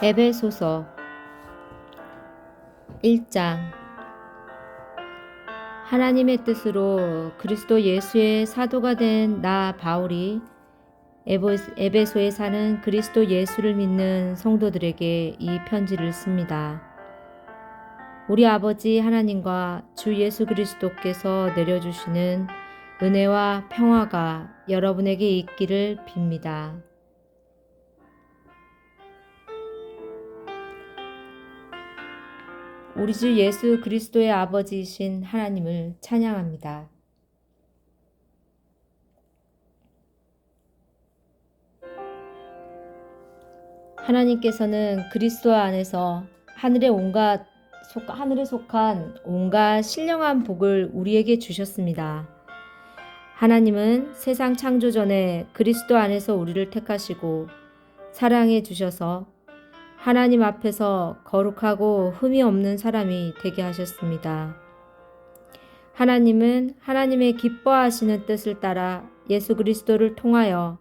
에베소서 1장. 하나님의 뜻으로 그리스도 예수의 사도가 된 나 바울이 에베소에 사는 그리스도 예수를 믿는 성도들에게 이 편지를 씁니다. 우리 아버지 하나님과 주 예수 그리스도께서 내려주시는 은혜와 평화가 여러분에게 있기를 빕니다. 우리 주 예수 그리스도의 아버지이신 하나님을 찬양합니다. 하나님께서는 그리스도 안에서 하늘에 속한 온갖 신령한 복을 우리에게 주셨습니다. 하나님은 세상 창조 전에 그리스도 안에서 우리를 택하시고 사랑해 주셔서 하나님 앞에서 거룩하고 흠이 없는 사람이 되게 하셨습니다. 하나님은 하나님의 기뻐하시는 뜻을 따라 예수 그리스도를 통하여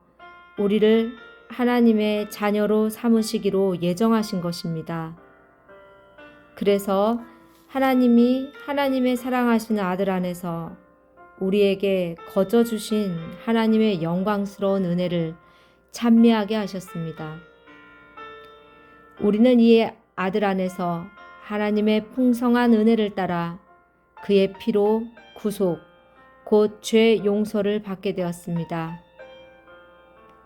우리를 하나님의 자녀로 삼으시기로 예정하신 것입니다. 그래서 하나님이 하나님의 사랑하시는 아들 안에서 우리에게 거저 주신 하나님의 영광스러운 은혜를 찬미하게 하셨습니다. 우리는 이 아들 안에서 하나님의 풍성한 은혜를 따라 그의 피로 구속, 곧 죄 용서를 받게 되었습니다.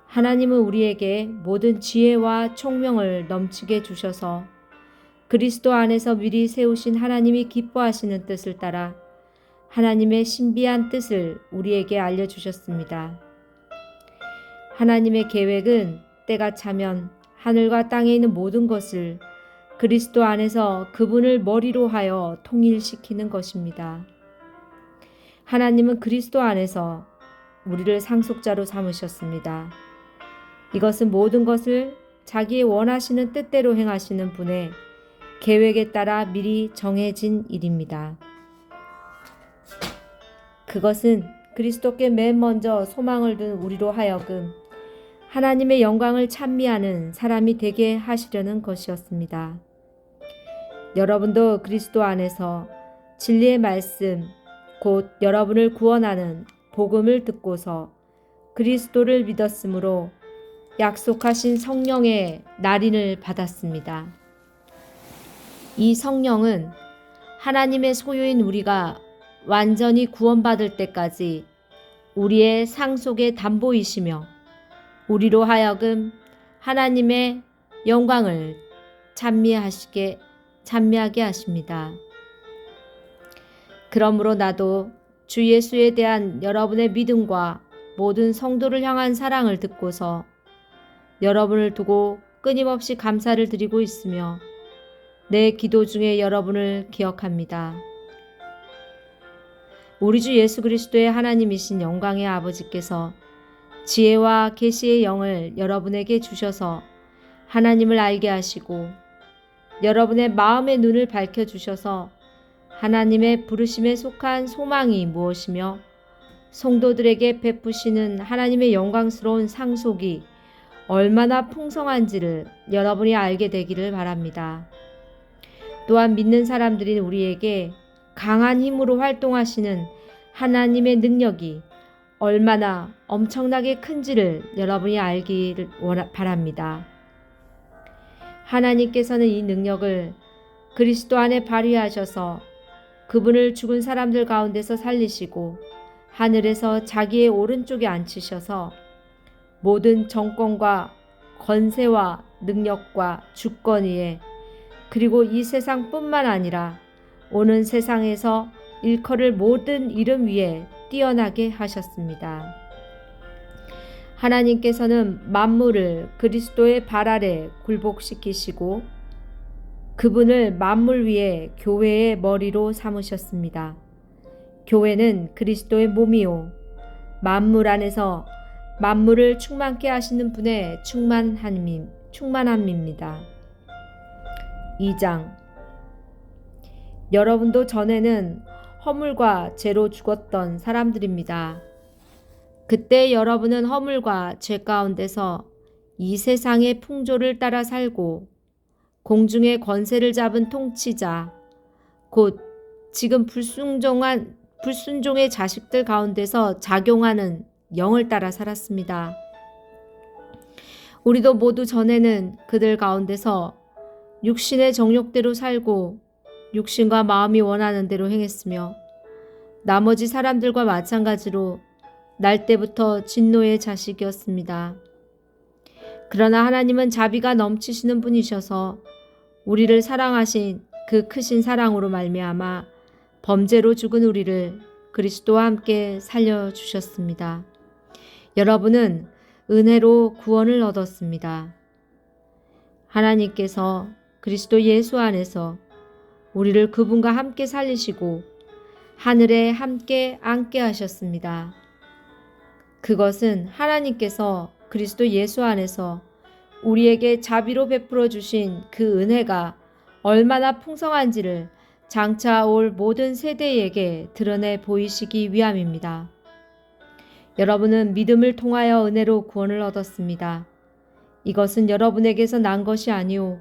하나님은 우리에게 모든 지혜와 총명을 넘치게 주셔서 그리스도 안에서 미리 세우신 하나님이 기뻐하시는 뜻을 따라 하나님의 신비한 뜻을 우리에게 알려주셨습니다. 하나님의 계획은 때가 차면 하늘과 땅에 있는 모든 것을 그리스도 안에서 그분을 머리로 하여 통일시키는 것입니다. 하나님은 그리스도 안에서 우리를 상속자로 삼으셨습니다. 이것은 모든 것을 자기의 원하시는 뜻대로 행하시는 분의 계획에 따라 미리 정해진 일입니다. 그것은 그리스도께 맨 먼저 소망을 둔 우리로 하여금 하나님의 영광을 찬미하는 사람이 되게 하시려는 것이었습니다. 여러분도 그리스도 안에서 진리의 말씀, 곧 여러분을 구원하는 복음을 듣고서 그리스도를 믿었으므로 약속하신 성령의 날인을 받았습니다. 이 성령은 하나님의 소유인 우리가 완전히 구원받을 때까지 우리의 상속의 담보이시며 우리로 하여금 하나님의 영광을 찬미하게 하십니다. 그러므로 나도 주 예수에 대한 여러분의 믿음과 모든 성도를 향한 사랑을 듣고서 여러분을 두고 끊임없이 감사를 드리고 있으며 내 기도 중에 여러분을 기억합니다. 우리 주 예수 그리스도의 하나님이신 영광의 아버지께서 지혜와 계시의 영을 여러분에게 주셔서 하나님을 알게 하시고 여러분의 마음의 눈을 밝혀주셔서 하나님의 부르심에 속한 소망이 무엇이며 성도들에게 베푸시는 하나님의 영광스러운 상속이 얼마나 풍성한지를 여러분이 알게 되기를 바랍니다. 또한 믿는 사람들인 우리에게 강한 힘으로 활동하시는 하나님의 능력이 얼마나 엄청나게 큰지를 여러분이 알기를 바랍니다. 하나님께서는 이 능력을 그리스도 안에 발휘하셔서 그분을 죽은 사람들 가운데서 살리시고 하늘에서 자기의 오른쪽에 앉히셔서 모든 정권과 권세와 능력과 주권 위에 그리고 이 세상뿐만 아니라 오는 세상에서 일컬을 모든 이름 위에 뛰어나게 하셨습니다. 하나님께서는 만물을 그리스도의 발 아래 굴복시키시고 그분을 만물 위에 교회의 머리로 삼으셨습니다. 교회는 그리스도의 몸이요 만물 안에서 만물을 충만케 하시는 분의 충만함입니다. 2장. 여러분도 전에는 허물과 죄로 죽었던 사람들입니다. 그때 여러분은 허물과 죄 가운데서 이 세상의 풍조를 따라 살고 공중의 권세를 잡은 통치자, 곧 지금 불순종의 자식들 가운데서 작용하는 영을 따라 살았습니다. 우리도 모두 전에는 그들 가운데서 육신의 정욕대로 살고 육신과 마음이 원하는 대로 행했으며 나머지 사람들과 마찬가지로 날 때부터 진노의 자식이었습니다. 그러나 하나님은 자비가 넘치시는 분이셔서 우리를 사랑하신 그 크신 사랑으로 말미암아 범죄로 죽은 우리를 그리스도와 함께 살려주셨습니다. 여러분은 은혜로 구원을 얻었습니다. 하나님께서 그리스도 예수 안에서 우리를 그분과 함께 살리시고 하늘에 함께 앉게 하셨습니다. 그것은 하나님께서 그리스도 예수 안에서 우리에게 자비로 베풀어 주신 그 은혜가 얼마나 풍성한지를 장차 올 모든 세대에게 드러내 보이시기 위함입니다. 여러분은 믿음을 통하여 은혜로 구원을 얻었습니다. 이것은 여러분에게서 난 것이 아니오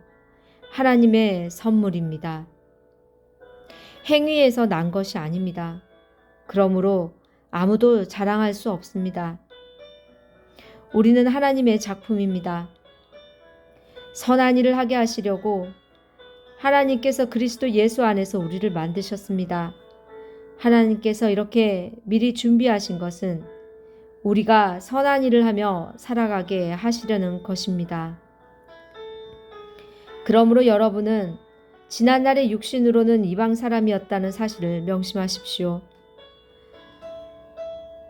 하나님의 선물입니다. 행위에서 난 것이 아닙니다. 그러므로 아무도 자랑할 수 없습니다. 우리는 하나님의 작품입니다. 선한 일을 하게 하시려고 하나님께서 그리스도 예수 안에서 우리를 만드셨습니다. 하나님께서 이렇게 미리 준비하신 것은 우리가 선한 일을 하며 살아가게 하시려는 것입니다. 그러므로 여러분은 지난날의 육신으로는 이방 사람이었다는 사실을 명심하십시오.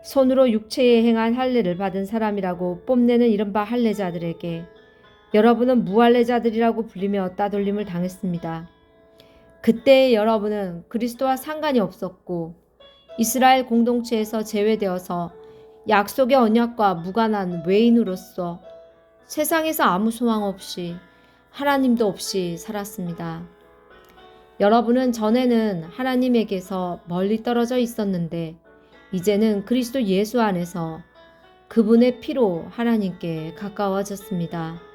손으로 육체에 행한 할례를 받은 사람이라고 뽐내는 이른바 할례자들에게 여러분은 무할례자들이라고 불리며 따돌림을 당했습니다. 그때의 여러분은 그리스도와 상관이 없었고 이스라엘 공동체에서 제외되어서 약속의 언약과 무관한 외인으로서 세상에서 아무 소망 없이 하나님도 없이 살았습니다. 여러분은 전에는 하나님에게서 멀리 떨어져 있었는데 이제는 그리스도 예수 안에서 그분의 피로 하나님께 가까워졌습니다.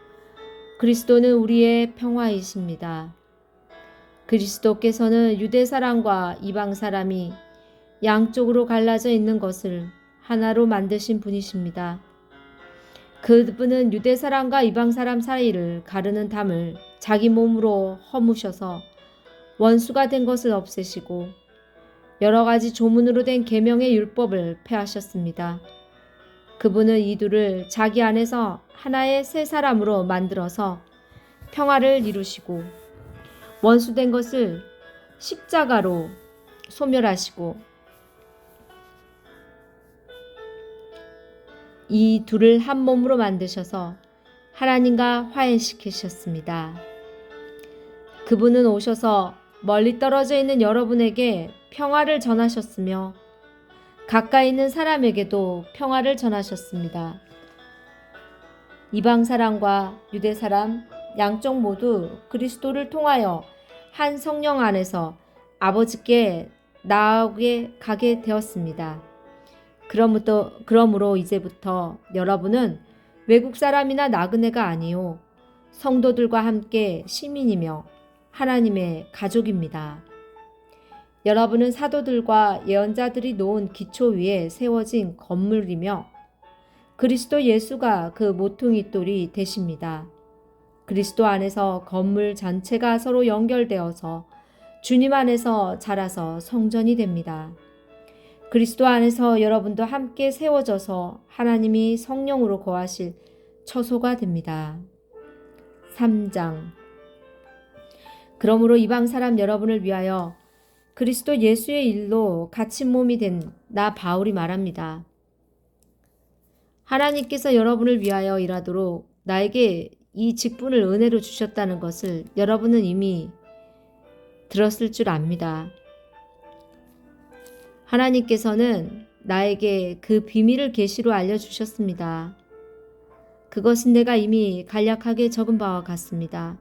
그리스도는 우리의 평화이십니다. 그리스도께서는 유대 사람과 이방 사람이 양쪽으로 갈라져 있는 것을 하나로 만드신 분이십니다. 그분은 유대 사람과 이방 사람 사이를 가르는 담을 자기 몸으로 허무셔서 원수가 된 것을 없애시고 여러 가지 조문으로 된 계명의 율법을 폐하셨습니다. 그분은 이 둘을 자기 안에서 하나의 새 사람으로 만들어서 평화를 이루시고 원수된 것을 십자가로 소멸하시고 이 둘을 한 몸으로 만드셔서 하나님과 화해시키셨습니다. 그분은 오셔서 멀리 떨어져 있는 여러분에게 평화를 전하셨으며 가까이 있는 사람에게도 평화를 전하셨습니다. 이방 사람과 유대 사람 양쪽 모두 그리스도를 통하여 한 성령 안에서 아버지께 나아가게 가게 되었습니다. 그러므로 이제부터 여러분은 외국 사람이나 나그네가 아니요 성도들과 함께 시민이며 하나님의 가족입니다. 여러분은 사도들과 예언자들이 놓은 기초 위에 세워진 건물이며 그리스도 예수가 그 모퉁이 돌이 되십니다. 그리스도 안에서 건물 전체가 서로 연결되어서 주님 안에서 자라서 성전이 됩니다. 그리스도 안에서 여러분도 함께 세워져서 하나님이 성령으로 거하실 처소가 됩니다. 3장. 그러므로 이방 사람 여러분을 위하여 그리스도 예수의 일로 갇힌 몸이 된 나 바울이 말합니다. 하나님께서 여러분을 위하여 일하도록 나에게 이 직분을 은혜로 주셨다는 것을 여러분은 이미 들었을 줄 압니다. 하나님께서는 나에게 그 비밀을 계시로 알려주셨습니다. 그것은 내가 이미 간략하게 적은 바와 같습니다.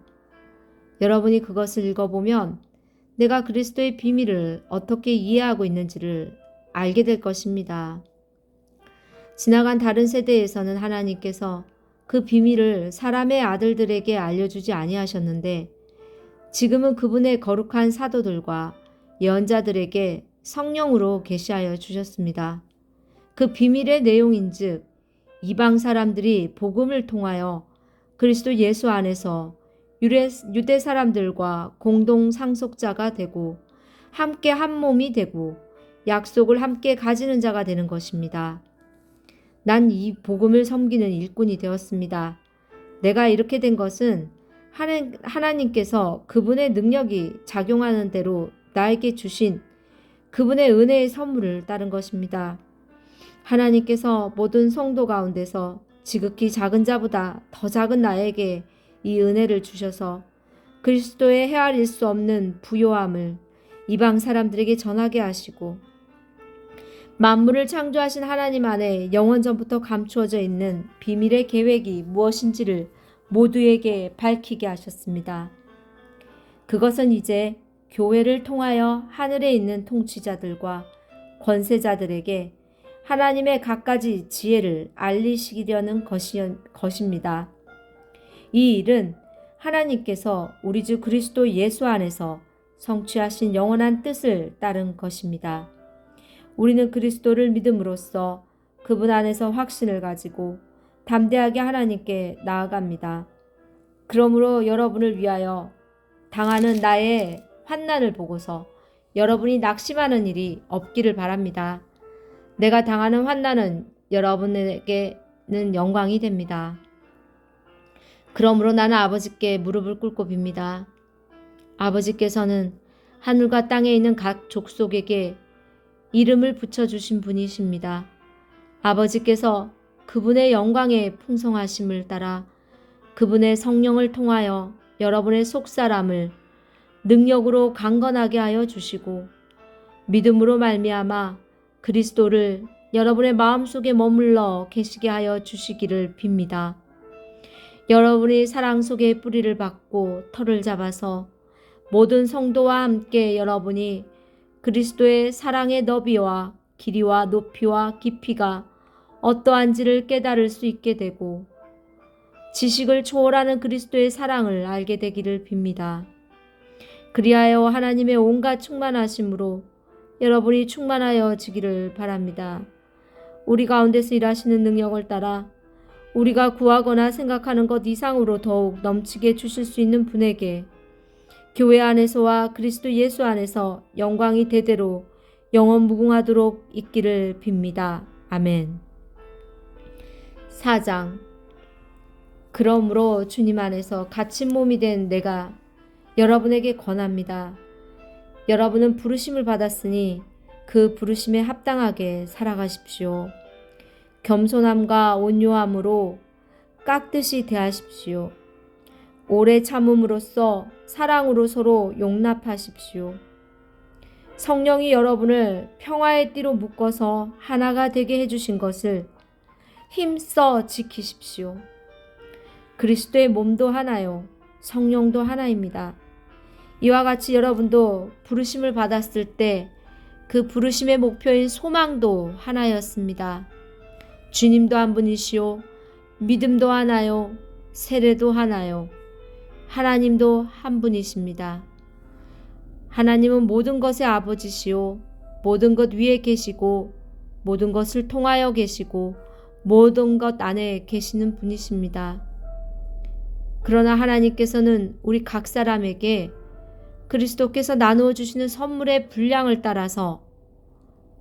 여러분이 그것을 읽어보면 내가 그리스도의 비밀을 어떻게 이해하고 있는지를 알게 될 것입니다. 지나간 다른 세대에서는 하나님께서 그 비밀을 사람의 아들들에게 알려주지 아니하셨는데 지금은 그분의 거룩한 사도들과 예언자들에게 성령으로 계시하여 주셨습니다. 그 비밀의 내용인즉 이방 사람들이 복음을 통하여 그리스도 예수 안에서 유대 사람들과 공동 상속자가 되고 함께 한 몸이 되고 약속을 함께 가지는 자가 되는 것입니다. 난 이 복음을 섬기는 일꾼이 되었습니다. 내가 이렇게 된 것은 하나님께서 그분의 능력이 작용하는 대로 나에게 주신 그분의 은혜의 선물을 따른 것입니다. 하나님께서 모든 성도 가운데서 지극히 작은 자보다 더 작은 나에게 이 은혜를 주셔서 그리스도의 헤아릴 수 없는 부요함을 이방 사람들에게 전하게 하시고 만물을 창조하신 하나님 안에 영원전부터 감추어져 있는 비밀의 계획이 무엇인지를 모두에게 밝히게 하셨습니다. 그것은 이제 교회를 통하여 하늘에 있는 통치자들과 권세자들에게 하나님의 갖가지 지혜를 알리시려는 것입니다. 이 일은 하나님께서 우리 주 그리스도 예수 안에서 성취하신 영원한 뜻을 따른 것입니다. 우리는 그리스도를 믿음으로써 그분 안에서 확신을 가지고 담대하게 하나님께 나아갑니다. 그러므로 여러분을 위하여 당하는 나의 환난을 보고서 여러분이 낙심하는 일이 없기를 바랍니다. 내가 당하는 환난은 여러분에게는 영광이 됩니다. 그러므로 나는 아버지께 무릎을 꿇고 빕니다. 아버지께서는 하늘과 땅에 있는 각 족속에게 이름을 붙여주신 분이십니다. 아버지께서 그분의 영광의 풍성하심을 따라 그분의 성령을 통하여 여러분의 속사람을 능력으로 강건하게 하여 주시고 믿음으로 말미암아 그리스도를 여러분의 마음속에 머물러 계시게 하여 주시기를 빕니다. 여러분이 사랑 속에 뿌리를 박고 털을 잡아서 모든 성도와 함께 여러분이 그리스도의 사랑의 너비와 길이와 높이와 깊이가 어떠한지를 깨달을 수 있게 되고 지식을 초월하는 그리스도의 사랑을 알게 되기를 빕니다. 그리하여 하나님의 온갖 충만하심으로 여러분이 충만하여지기를 바랍니다. 우리 가운데서 일하시는 능력을 따라 우리가 구하거나 생각하는 것 이상으로 더욱 넘치게 주실 수 있는 분에게 교회 안에서와 그리스도 예수 안에서 영광이 대대로 영원 무궁하도록 있기를 빕니다. 아멘. 4장. 그러므로 주님 안에서 갇힌 몸이 된 내가 여러분에게 권합니다. 여러분은 부르심을 받았으니 그 부르심에 합당하게 살아가십시오. 겸손함과 온유함으로 깍듯이 대하십시오. 오래 참음으로써 사랑으로 서로 용납하십시오. 성령이 여러분을 평화의 띠로 묶어서 하나가 되게 해주신 것을 힘써 지키십시오. 그리스도의 몸도 하나요. 성령도 하나입니다. 이와 같이 여러분도 부르심을 받았을 때 그 부르심의 목표인 소망도 하나였습니다. 주님도 한 분이시요. 믿음도 하나요. 세례도 하나요. 하나님도 한 분이십니다. 하나님은 모든 것의 아버지시요. 모든 것 위에 계시고 모든 것을 통하여 계시고 모든 것 안에 계시는 분이십니다. 그러나 하나님께서는 우리 각 사람에게 그리스도께서 나누어 주시는 선물의 분량을 따라서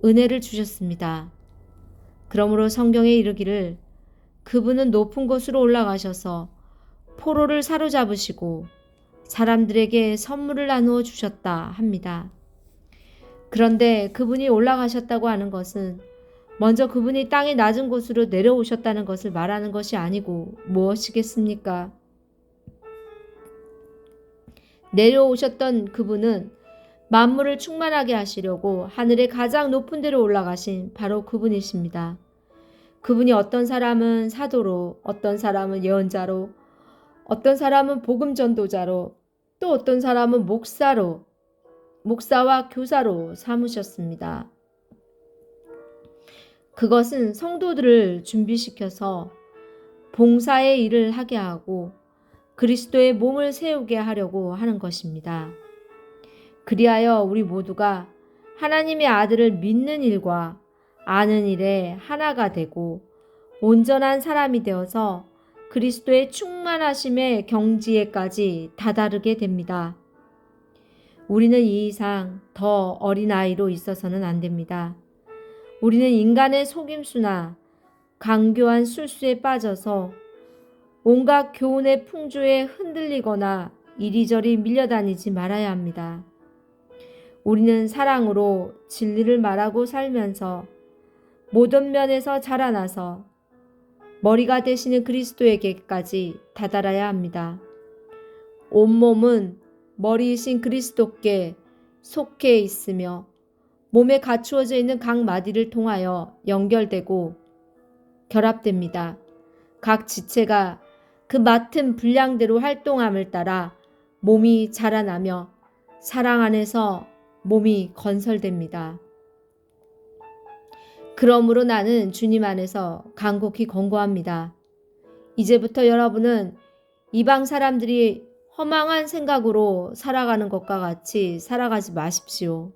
은혜를 주셨습니다. 그러므로 성경에 이르기를 그분은 높은 곳으로 올라가셔서 포로를 사로잡으시고 사람들에게 선물을 나누어 주셨다 합니다. 그런데 그분이 올라가셨다고 하는 것은 먼저 그분이 땅의 낮은 곳으로 내려오셨다는 것을 말하는 것이 아니고 무엇이겠습니까? 내려오셨던 그분은 만물을 충만하게 하시려고 하늘의 가장 높은 데로 올라가신 바로 그분이십니다. 그분이 어떤 사람은 사도로, 어떤 사람은 예언자로, 어떤 사람은 복음 전도자로, 또 어떤 사람은 목사와 교사로 삼으셨습니다. 그것은 성도들을 준비시켜서 봉사의 일을 하게 하고 그리스도의 몸을 세우게 하려고 하는 것입니다. 그리하여 우리 모두가 하나님의 아들을 믿는 일과 아는 일에 하나가 되고 온전한 사람이 되어서 그리스도의 충만하심의 경지에까지 다다르게 됩니다. 우리는 이 이상 더 어린아이로 있어서는 안 됩니다. 우리는 인간의 속임수나 강교한 술수에 빠져서 온갖 교훈의 풍조에 흔들리거나 이리저리 밀려다니지 말아야 합니다. 우리는 사랑으로 진리를 말하고 살면서 모든 면에서 자라나서 머리가 되시는 그리스도에게까지 다다라야 합니다. 온몸은 머리이신 그리스도께 속해 있으며 몸에 갖추어져 있는 각 마디를 통하여 연결되고 결합됩니다. 각 지체가 그 맡은 분량대로 활동함을 따라 몸이 자라나며 사랑 안에서 몸이 건설됩니다. 그러므로 나는 주님 안에서 간곡히 권고합니다. 이제부터 여러분은 이방 사람들이 허망한 생각으로 살아가는 것과 같이 살아가지 마십시오.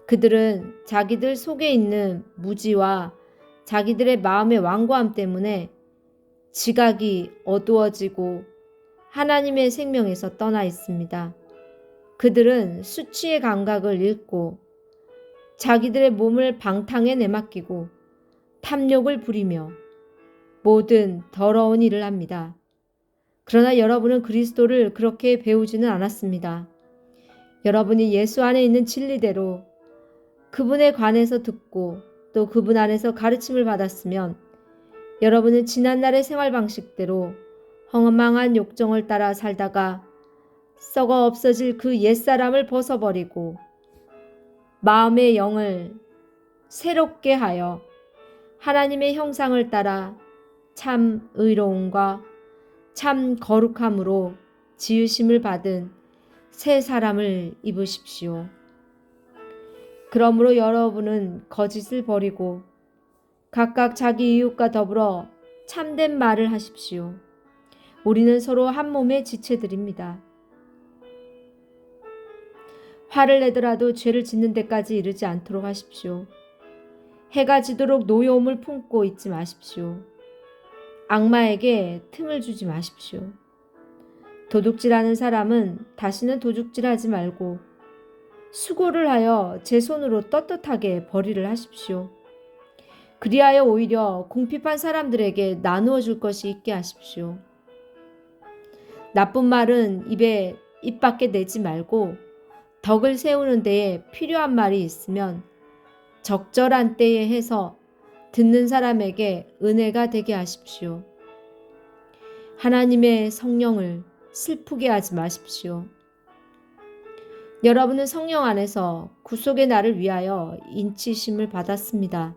그들은 자기들 속에 있는 무지와 자기들의 마음의 완고함 때문에 지각이 어두워지고 하나님의 생명에서 떠나 있습니다. 그들은 수치의 감각을 잃고 자기들의 몸을 방탕에 내맡기고 탐욕을 부리며 모든 더러운 일을 합니다. 그러나 여러분은 그리스도를 그렇게 배우지는 않았습니다. 여러분이 예수 안에 있는 진리대로 그분에 관해서 듣고 또 그분 안에서 가르침을 받았으면 여러분은 지난날의 생활 방식대로 허망한 욕정을 따라 살다가 썩어 없어질 그 옛사람을 벗어버리고 마음의 영을 새롭게 하여 하나님의 형상을 따라 참 의로움과 참 거룩함으로 지으심을 받은 새 사람을 입으십시오. 그러므로 여러분은 거짓을 버리고 각각 자기 이웃과 더불어 참된 말을 하십시오. 우리는 서로 한 몸의 지체들입니다. 화를 내더라도 죄를 짓는 데까지 이르지 않도록 하십시오. 해가 지도록 노여움을 품고 있지 마십시오. 악마에게 틈을 주지 마십시오. 도둑질하는 사람은 다시는 도둑질하지 말고 수고를 하여 제 손으로 떳떳하게 벌이를 하십시오. 그리하여 오히려 궁핍한 사람들에게 나누어 줄 것이 있게 하십시오. 나쁜 말은 입 밖에 내지 말고 덕을 세우는 데에 필요한 말이 있으면 적절한 때에 해서 듣는 사람에게 은혜가 되게 하십시오. 하나님의 성령을 슬프게 하지 마십시오. 여러분은 성령 안에서 구속의 날을 위하여 인치심을 받았습니다.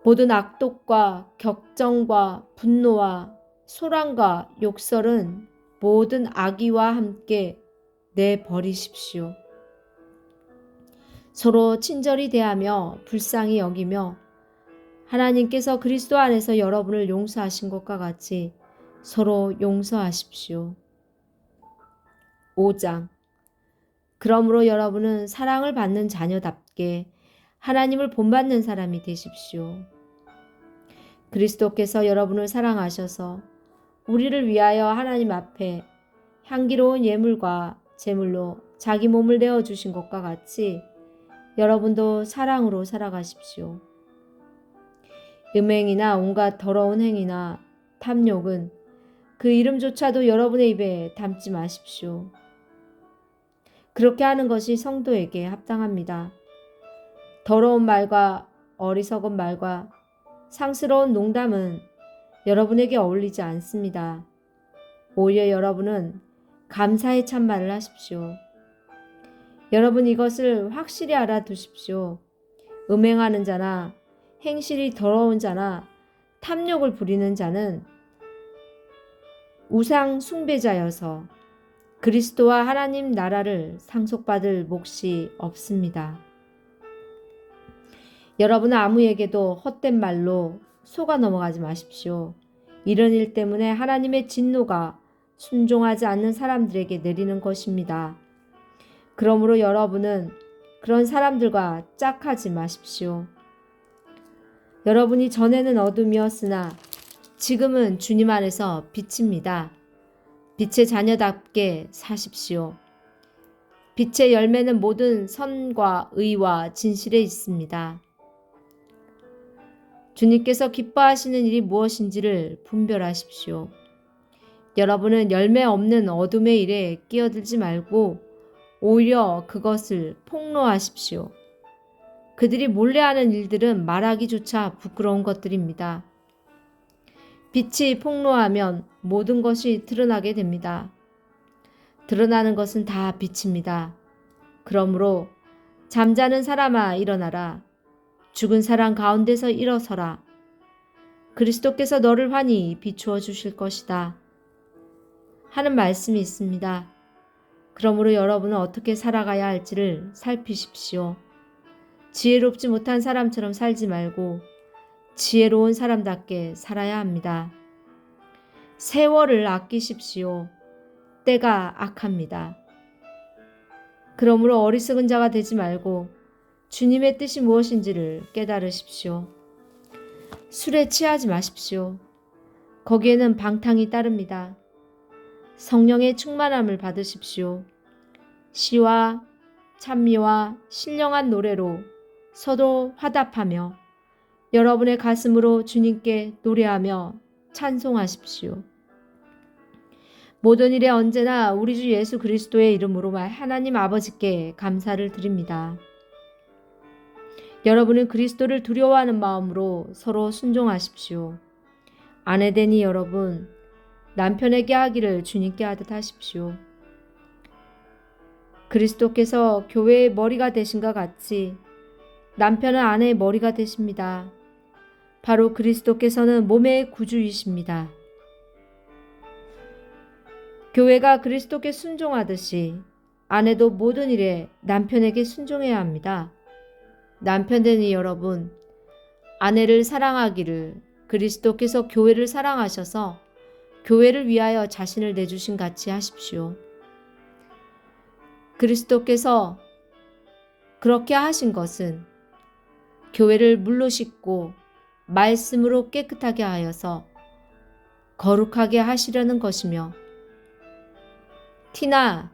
모든 악독과 격정과 분노와 소란과 욕설은 모든 악의와 함께 내버리십시오. 서로 친절히 대하며 불쌍히 여기며 하나님께서 그리스도 안에서 여러분을 용서하신 것과 같이 서로 용서하십시오. 5장. 그러므로 여러분은 사랑을 받는 자녀답게 하나님을 본받는 사람이 되십시오. 그리스도께서 여러분을 사랑하셔서 우리를 위하여 하나님 앞에 향기로운 예물과 제물로 자기 몸을 내어주신 것과 같이 여러분도 사랑으로 살아가십시오. 음행이나 온갖 더러운 행위나 탐욕은 그 이름조차도 여러분의 입에 담지 마십시오. 그렇게 하는 것이 성도에게 합당합니다. 더러운 말과 어리석은 말과 상스러운 농담은 여러분에게 어울리지 않습니다. 오히려 여러분은 감사의 참말을 하십시오. 여러분 이것을 확실히 알아두십시오. 음행하는 자나 행실이 더러운 자나 탐욕을 부리는 자는 우상 숭배자여서 그리스도와 하나님 나라를 상속받을 몫이 없습니다. 여러분은 아무에게도 헛된 말로 속아 넘어가지 마십시오. 이런 일 때문에 하나님의 진노가 순종하지 않는 사람들에게 내리는 것입니다. 그러므로 여러분은 그런 사람들과 짝하지 마십시오. 여러분이 전에는 어둠이었으나 지금은 주님 안에서 빛입니다. 빛의 자녀답게 사십시오. 빛의 열매는 모든 선과 의와 진실에 있습니다. 주님께서 기뻐하시는 일이 무엇인지를 분별하십시오. 여러분은 열매 없는 어둠의 일에 끼어들지 말고 오히려 그것을 폭로하십시오. 그들이 몰래 하는 일들은 말하기조차 부끄러운 것들입니다. 빛이 폭로하면 모든 것이 드러나게 됩니다. 드러나는 것은 다 빛입니다. 그러므로 잠자는 사람아 일어나라. 죽은 사람 가운데서 일어서라. 그리스도께서 너를 환히 비추어 주실 것이다. 하는 말씀이 있습니다. 그러므로 여러분은 어떻게 살아가야 할지를 살피십시오. 지혜롭지 못한 사람처럼 살지 말고 지혜로운 사람답게 살아야 합니다. 세월을 아끼십시오. 때가 악합니다. 그러므로 어리석은 자가 되지 말고 주님의 뜻이 무엇인지를 깨달으십시오. 술에 취하지 마십시오. 거기에는 방탕이 따릅니다. 성령의 충만함을 받으십시오. 시와 찬미와 신령한 노래로 서로 화답하며 여러분의 가슴으로 주님께 노래하며 찬송하십시오. 모든 일에 언제나 우리 주 예수 그리스도의 이름으로 하나님 아버지께 감사를 드립니다. 여러분은 그리스도를 두려워하는 마음으로 서로 순종하십시오. 아내되니 여러분, 남편에게 하기를 주님께 하듯 하십시오. 그리스도께서 교회의 머리가 되신 것 같이 남편은 아내의 머리가 되십니다. 바로 그리스도께서는 몸의 구주이십니다. 교회가 그리스도께 순종하듯이 아내도 모든 일에 남편에게 순종해야 합니다. 남편되니 여러분, 아내를 사랑하기를 그리스도께서 교회를 사랑하셔서 교회를 위하여 자신을 내주신 같이 하십시오. 그리스도께서 그렇게 하신 것은 교회를 물로 씻고 말씀으로 깨끗하게 하여서 거룩하게 하시려는 것이며 티나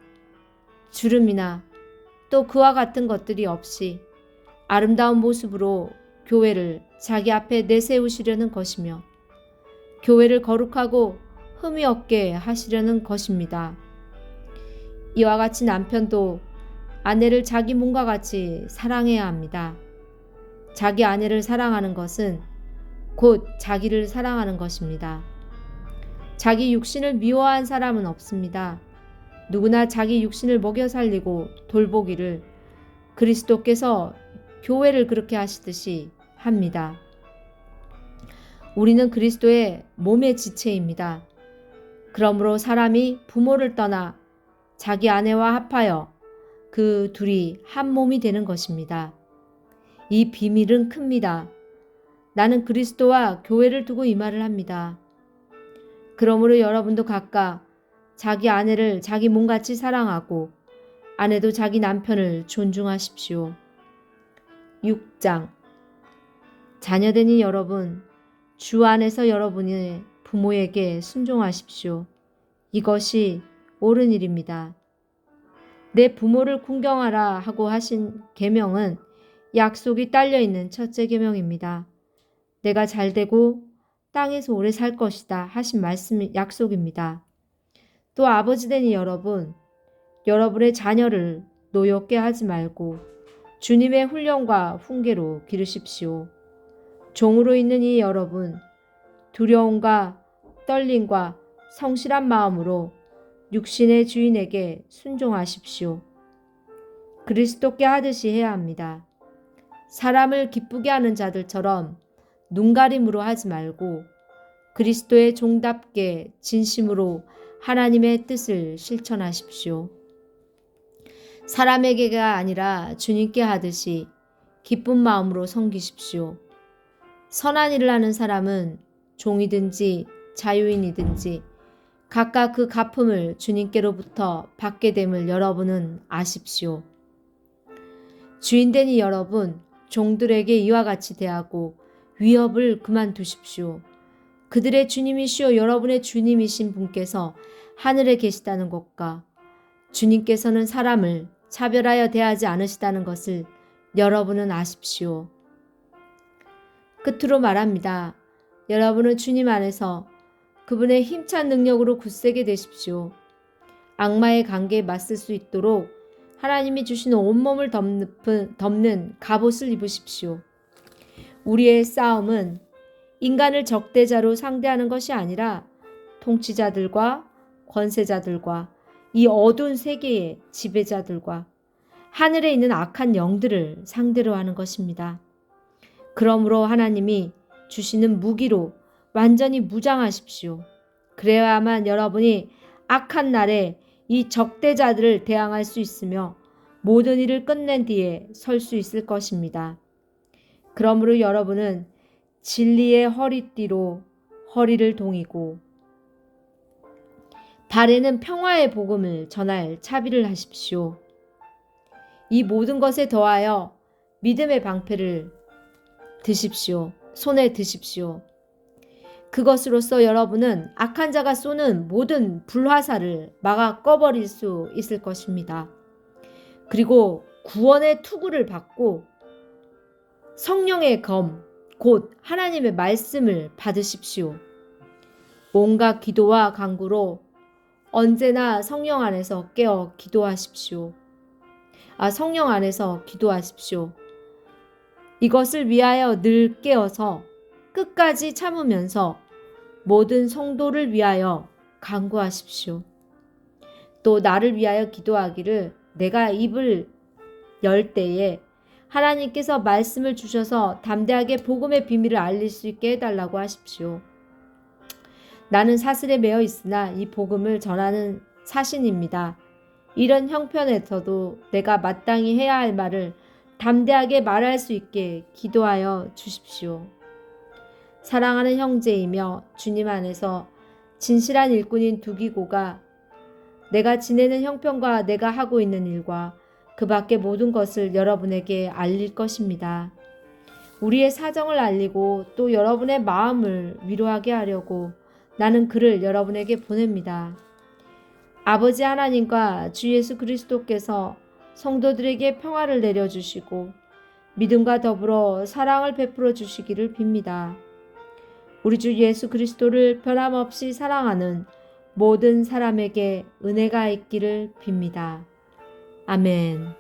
주름이나 또 그와 같은 것들이 없이 아름다운 모습으로 교회를 자기 앞에 내세우시려는 것이며 교회를 거룩하고 흠이 없게 하시려는 것입니다. 이와 같이 남편도 아내를 자기 몸과 같이 사랑해야 합니다. 자기 아내를 사랑하는 것은 곧 자기를 사랑하는 것입니다. 자기 육신을 미워한 사람은 없습니다. 누구나 자기 육신을 먹여 살리고 돌보기를 그리스도께서 교회를 그렇게 하시듯이 합니다. 우리는 그리스도의 몸의 지체입니다. 그러므로 사람이 부모를 떠나 자기 아내와 합하여 그 둘이 한 몸이 되는 것입니다. 이 비밀은 큽니다. 나는 그리스도와 교회를 두고 이 말을 합니다. 그러므로 여러분도 각각 자기 아내를 자기 몸같이 사랑하고 아내도 자기 남편을 존중하십시오. 6장 자녀되니 여러분, 주 안에서 여러분의 부모에게 순종하십시오. 이것이 옳은 일입니다. 내 부모를 궁경하라 하고 하신 계명은 약속이 딸려있는 첫째 계명입니다. 내가 잘되고 땅에서 오래 살 것이다 하신 말씀 약속입니다. 또 아버지되니 여러분, 여러분의 자녀를 노엽게 하지 말고 주님의 훈련과 훈계로 기르십시오. 종으로 있는 이 여러분, 두려움과 떨림과 성실한 마음으로 육신의 주인에게 순종하십시오. 그리스도께 하듯이 해야 합니다. 사람을 기쁘게 하는 자들처럼 눈가림으로 하지 말고 그리스도의 종답게 진심으로 하나님의 뜻을 실천하십시오. 사람에게가 아니라 주님께 하듯이 기쁜 마음으로 섬기십시오. 선한 일을 하는 사람은 종이든지 자유인이든지 각각 그 갚음을 주님께로부터 받게 됨을 여러분은 아십시오. 주인되니 여러분, 종들에게 이와 같이 대하고 위협을 그만두십시오. 그들의 주님이시오 여러분의 주님이신 분께서 하늘에 계시다는 것과 주님께서는 사람을 차별하여 대하지 않으시다는 것을 여러분은 아십시오. 끝으로 말합니다. 여러분은 주님 안에서 그분의 힘찬 능력으로 굳세게 되십시오. 악마의 관계에 맞설 수 있도록 하나님이 주신 온몸을 덮는 갑옷을 입으십시오. 우리의 싸움은 인간을 적대자로 상대하는 것이 아니라 통치자들과 권세자들과 이 어두운 세계의 지배자들과 하늘에 있는 악한 영들을 상대로 하는 것입니다. 그러므로 하나님이 주시는 무기로 완전히 무장하십시오. 그래야만 여러분이 악한 날에 이 적대자들을 대항할 수 있으며 모든 일을 끝낸 뒤에 설 수 있을 것입니다. 그러므로 여러분은 진리의 허리띠로 허리를 동이고 발에는 평화의 복음을 전할 차비를 하십시오. 이 모든 것에 더하여 믿음의 방패를 드십시오. 손에 드십시오. 그것으로써 여러분은 악한 자가 쏘는 모든 불화살을 막아 꺼버릴 수 있을 것입니다. 그리고 구원의 투구를 받고 성령의 검, 곧 하나님의 말씀을 받으십시오. 온갖 기도와 간구로 언제나 성령 안에서 깨어 기도하십시오. 성령 안에서 기도하십시오. 이것을 위하여 늘 깨어서 끝까지 참으면서 모든 성도를 위하여 간구하십시오. 또 나를 위하여 기도하기를 내가 입을 열 때에 하나님께서 말씀을 주셔서 담대하게 복음의 비밀을 알릴 수 있게 해달라고 하십시오. 나는 사슬에 매어 있으나 이 복음을 전하는 사신입니다. 이런 형편에서도 내가 마땅히 해야 할 말을 담대하게 말할 수 있게 기도하여 주십시오. 사랑하는 형제이며 주님 안에서 진실한 일꾼인 두기고가 내가 지내는 형편과 내가 하고 있는 일과 그 밖의 모든 것을 여러분에게 알릴 것입니다. 우리의 사정을 알리고 또 여러분의 마음을 위로하게 하려고 나는 그를 여러분에게 보냅니다. 아버지 하나님과 주 예수 그리스도께서 성도들에게 평화를 내려주시고 믿음과 더불어 사랑을 베풀어 주시기를 빕니다. 우리 주 예수 그리스도를 변함없이 사랑하는 모든 사람에게 은혜가 있기를 빕니다. 아멘.